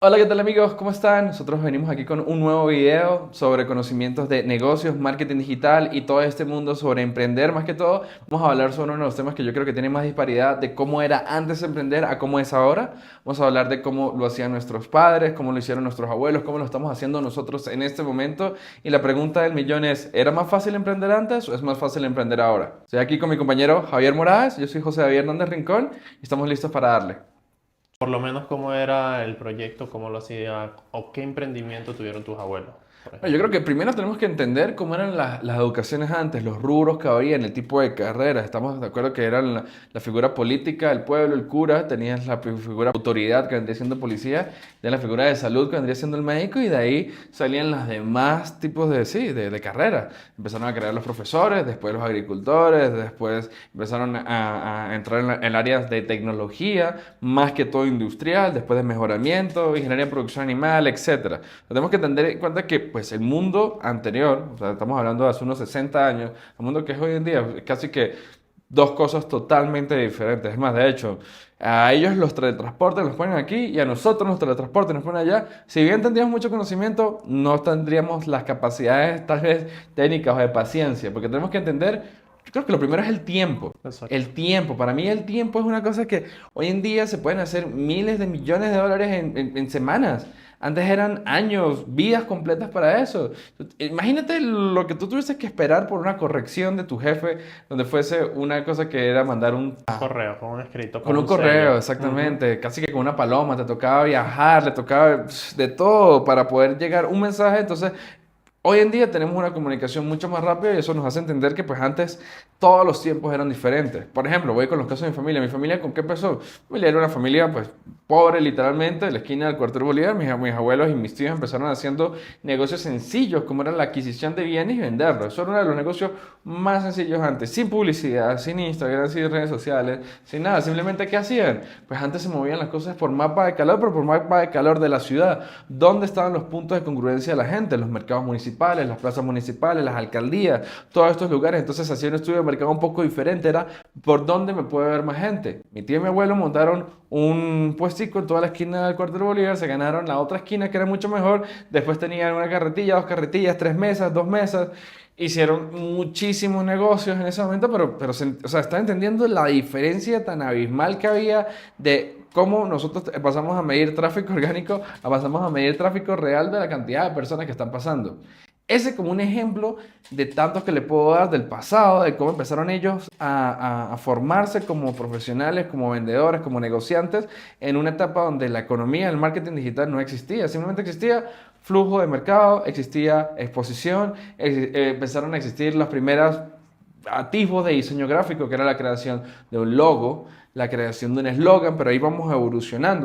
Hola, ¿qué tal amigos? ¿Cómo están? Nosotros venimos aquí con un nuevo video sobre conocimientos de negocios, marketing digital y todo este mundo sobre emprender. Más que todo, vamos a hablar sobre uno de los temas que yo creo que tiene más disparidad de cómo era antes emprender a cómo es ahora. Vamos a hablar de cómo lo hacían nuestros padres, cómo lo hicieron nuestros abuelos, cómo lo estamos haciendo nosotros en este momento. Y la pregunta del millón es, ¿era más fácil emprender antes o es más fácil emprender ahora? Estoy aquí con mi compañero Javier Moraes, yo soy José Javier Hernández Rincón y estamos listos para darle. Por lo menos cómo era el proyecto, cómo lo hacía o qué emprendimiento tuvieron tus abuelos, por Bueno, yo creo ejemplo. que primero tenemos que entender cómo eran las educaciones antes, los rubros que había en el tipo de carreras. Estamos de acuerdo que eran la figura política, el pueblo, el cura, tenías la figura de autoridad que vendría siendo policía, de la figura de salud que vendría siendo el médico y de ahí salían las demás tipos de, sí, de carreras. Empezaron a crear los profesores, después los agricultores, después empezaron a entrar en áreas de tecnología, más que todo industrial, después de mejoramiento, ingeniería de producción animal, etcétera. Tenemos que tener en cuenta que pues, el mundo anterior, o sea, estamos hablando de hace unos 60 años, el mundo que es hoy en día, es casi que dos cosas totalmente diferentes. Es más, de hecho, a ellos los teletransportes los ponen aquí y a nosotros los teletransportes nos ponen allá. Si bien tendríamos mucho conocimiento, no tendríamos las capacidades tal vez técnicas o de paciencia, porque tenemos que entender, yo creo que lo primero es el tiempo. Exacto. El tiempo, para mí el tiempo es una cosa que hoy en día se pueden hacer miles de millones de dólares en semanas. Antes eran años, vidas completas para eso. Imagínate lo que tú tuvieses que esperar por una corrección de tu jefe, donde fuese una cosa que era mandar un... Un correo, con un escrito, Con con un un sello. correo, Ujú. exactamente, casi que con una paloma, te tocaba viajar, le tocaba de todo para poder llegar un mensaje. Entonces, hoy en día tenemos una comunicación mucho más rápida y eso nos hace entender que pues antes todos los tiempos eran diferentes. Por ejemplo, voy con los casos de mi familia. ¿Mi familia con qué empezó? Mi familia era una familia pues pobre literalmente, de la esquina del cuartel Bolívar. Mis abuelos y mis tíos empezaron haciendo negocios sencillos como era la adquisición de bienes y venderlos. Eso era uno de los negocios más sencillos antes, sin publicidad, sin Instagram, sin redes sociales, sin nada. Simplemente ¿qué hacían? Pues antes se movían las cosas por mapa de calor, pero por mapa de calor de la ciudad. ¿Dónde estaban los puntos de congruencia de la gente? Los mercados municipales, las plazas municipales, las alcaldías, todos estos lugares. Entonces hacía un estudio de mercado un poco diferente. Era por dónde me puede ver más gente. Mi tío y mi abuelo montaron un puestico en toda la esquina del cuartel Bolívar, se ganaron la otra esquina que era mucho mejor. Después tenían una carretilla, dos carretillas, tres mesas, dos mesas. Hicieron muchísimos negocios en ese momento, pero o sea, está entendiendo la diferencia tan abismal que había de cómo nosotros pasamos a medir tráfico orgánico a pasamos a medir tráfico real de la cantidad de personas que están pasando. Ese como un ejemplo de tantos que le puedo dar del pasado, de cómo empezaron ellos a formarse como profesionales, como vendedores, como negociantes, en una etapa donde la economía, el marketing digital no existía, simplemente existía flujo de mercado, existía exposición, empezaron a existir las primeras atisbos de diseño gráfico, que era la creación de un logo, la creación de un eslogan, pero ahí vamos evolucionando.